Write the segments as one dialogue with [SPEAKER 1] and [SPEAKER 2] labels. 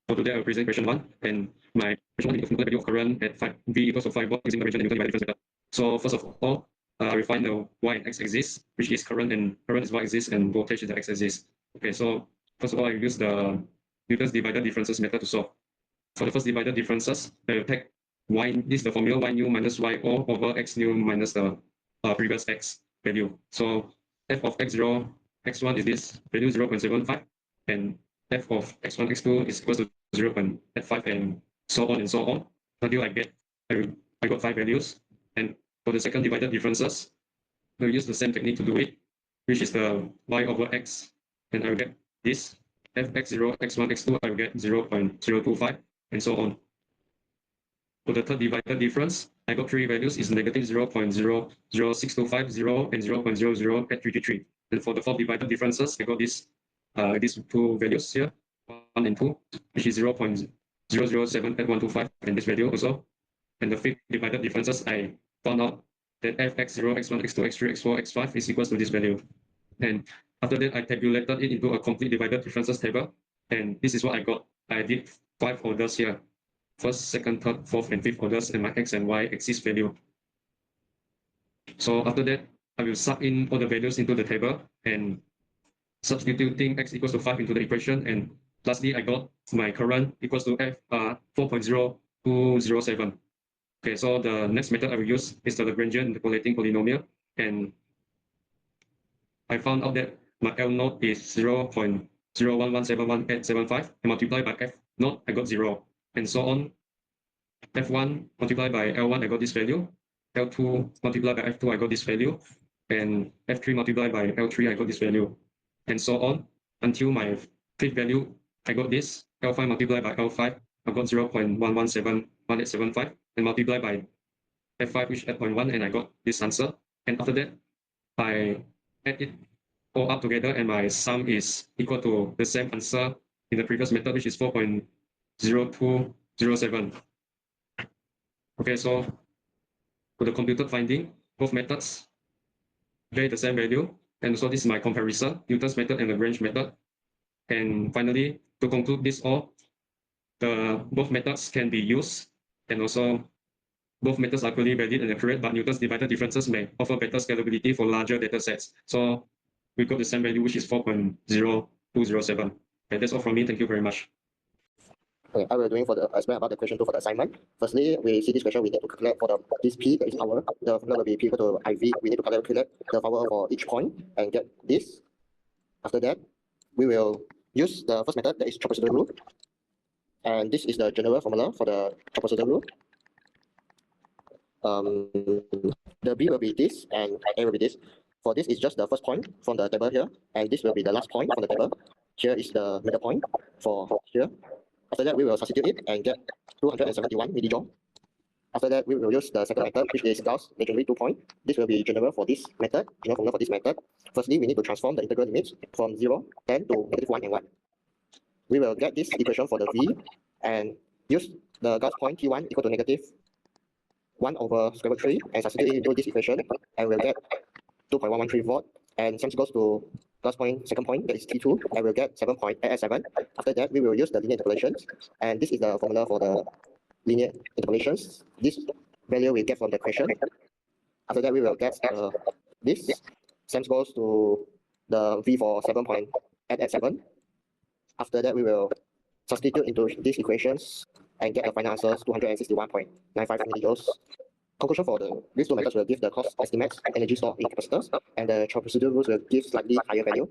[SPEAKER 1] So today I will present question 1, and my question 1 is the value of current at 5 V equals to 5 volt using the Newton divided difference method. So first of all, I will find the y and x-axis, which is current, and current is y-axis, and voltage is the x-axis. Okay, so first of all, I use the Newton's divided differences method to solve. For the first divided differences, I will take y, this is the formula, y new minus y o over x new minus the previous x value. So f of x0, x1 is this value 0.75, and f of x1, x2 is equal to 0.85, and so on until I got 5 values. And for the second divided differences, we'll use the same technique to do it, which is the y over x, and I will get this f x0, x1, x2, I will get 0.025, and so on. For the third divided difference, I got 3 values is negative 0.00625, 0, and 0.00833. And for the fourth divided differences, I got these 2 values here, 1 and 2, which is 0.007825, and this value also. And the fifth divided differences, I found out that f x0, x1, x2, x3, x4, x5 is equals to this value. And after that, I tabulated it into a complete divided differences table, and this is what I got. I did 5 orders here. First, second, third, fourth, and fifth orders, and my x and y axis value. So after that, I will sub in all the values into the table and substituting x equals to 5 into the equation. And lastly, I got my current equals to f 4.0207. Okay, so the next method I will use is the Lagrangian interpolating polynomial, and I found out that my L naught is 0.0117185, and multiplied by f naught, I got 0, and so on. F1 multiplied by L1, I got this value. L2 multiplied by F2, I got this value. And F3 multiplied by L3, I got this value. And so on until my fifth value, I got this. L5 multiplied by L5, I got 0.1171875, and multiplied by F5, which is 8.1, and I got this answer. And after that, I add it all up together, and my sum is equal to the same answer in the previous method, which is 4.0207. Okay, so for the computed finding, both methods vary the same value. And so this is my comparison, Newton's method and Lagrange method. And finally, to conclude this all, both methods can be used, and also both methods are equally valid and accurate, but Newton's divided differences may offer better scalability for larger data sets. So we got the same value, which is 4.0207. And that's all from me. Thank you very much.
[SPEAKER 2] Okay, I will doing explain about the question 2 for the assignment. Firstly, we see this question, we need to calculate for this P, that is power. The formula will be P equal to IV. We need to calculate the power for each point and get this. After that, we will use the first method, that is trapezoidal rule. And this is the general formula for the trapezoidal rule. The B will be this, and A will be this. For this is just the first point from the table here, and this will be the last point from the table. Here is the middle point for here. After that, we will substitute it and get 271 millijoule. After that, we will use the second method, which is Gauss legendary 2-point. This will be general for this method, general formula for this method. Firstly, we need to transform the integral limits from 0, 10 to -1 and 1. We will get this equation for the V and use the Gauss point T1 equal to -1 over square root 3 and substitute it into this equation, and we'll get 2.113 volt. And same goes to Gauss point, second point, that is T2, and we'll get 7.887. After that, we will use the linear interpolations, and this is the formula for the linear interpolations. This value we get from the question. After that, we will get this. Same goes to the V for 7.887. After that, we will substitute into these equations and get the final answers, 261.95 millijoules. Conclusion for these two methods will give the cost estimates, energy stored in capacitors, and the trapezoidal rules will give slightly higher value,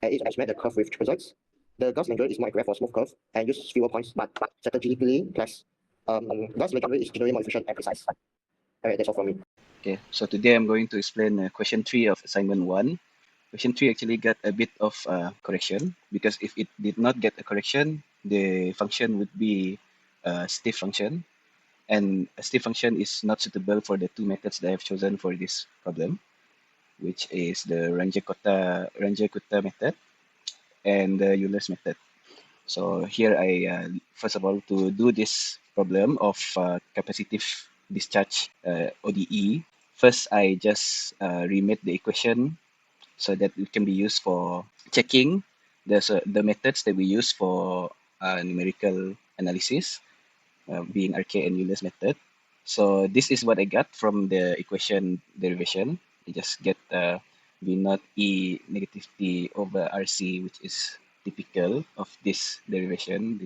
[SPEAKER 2] and it approximates the curve with trapezoids. The Gauss legendary is more accurate for smooth curve and use fewer points, but strategically less. Gauss legendary is generally more efficient and precise. Alright, that's all from me.
[SPEAKER 3] Okay, so today I'm going to explain question 3 of assignment 1. Question 3 actually got a bit of correction, because if it did not get a correction, the function would be a stiff function. And a stiff function is not suitable for the two methods that I've chosen for this problem, which is the Runge-Kutta method and the Euler's method. So here I, first of all, to do this problem of capacitive discharge ODE, first I just remade the equation so that it can be used for checking the methods that we use for numerical analysis, being RK and Euler's method. So this is what I got from the equation derivation. I just get V naught E negative T over RC, which is typical of this derivation,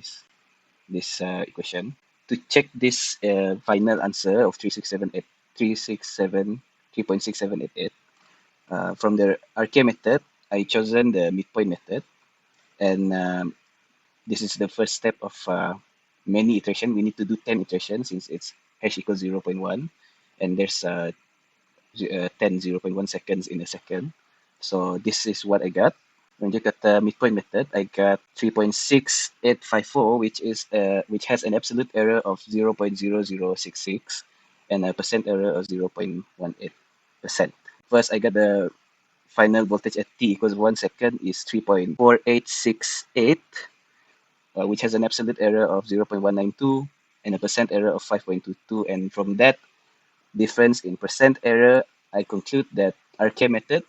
[SPEAKER 3] this equation. To check this final answer of 3.6788, from the RK method, I chosen the midpoint method, and this is the first step of many iteration. We need to do 10 iterations since it's hash equals 0.1, and there's 0.1 seconds in a second. So this is what I got. When you got the midpoint method, I got 3.6854, which has an absolute error of 0.0066 and a percent error of 0.18%. First, I got the final voltage at t equals 1 second is 3.4868, which has an absolute error of 0.192 and a percent error of 5.22. And from that difference in percent error, I conclude that RK method,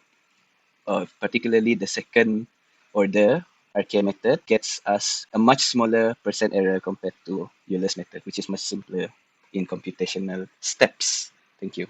[SPEAKER 3] particularly the second order RK method, gets us a much smaller percent error compared to Euler's method, which is much simpler in computational steps. Thank you.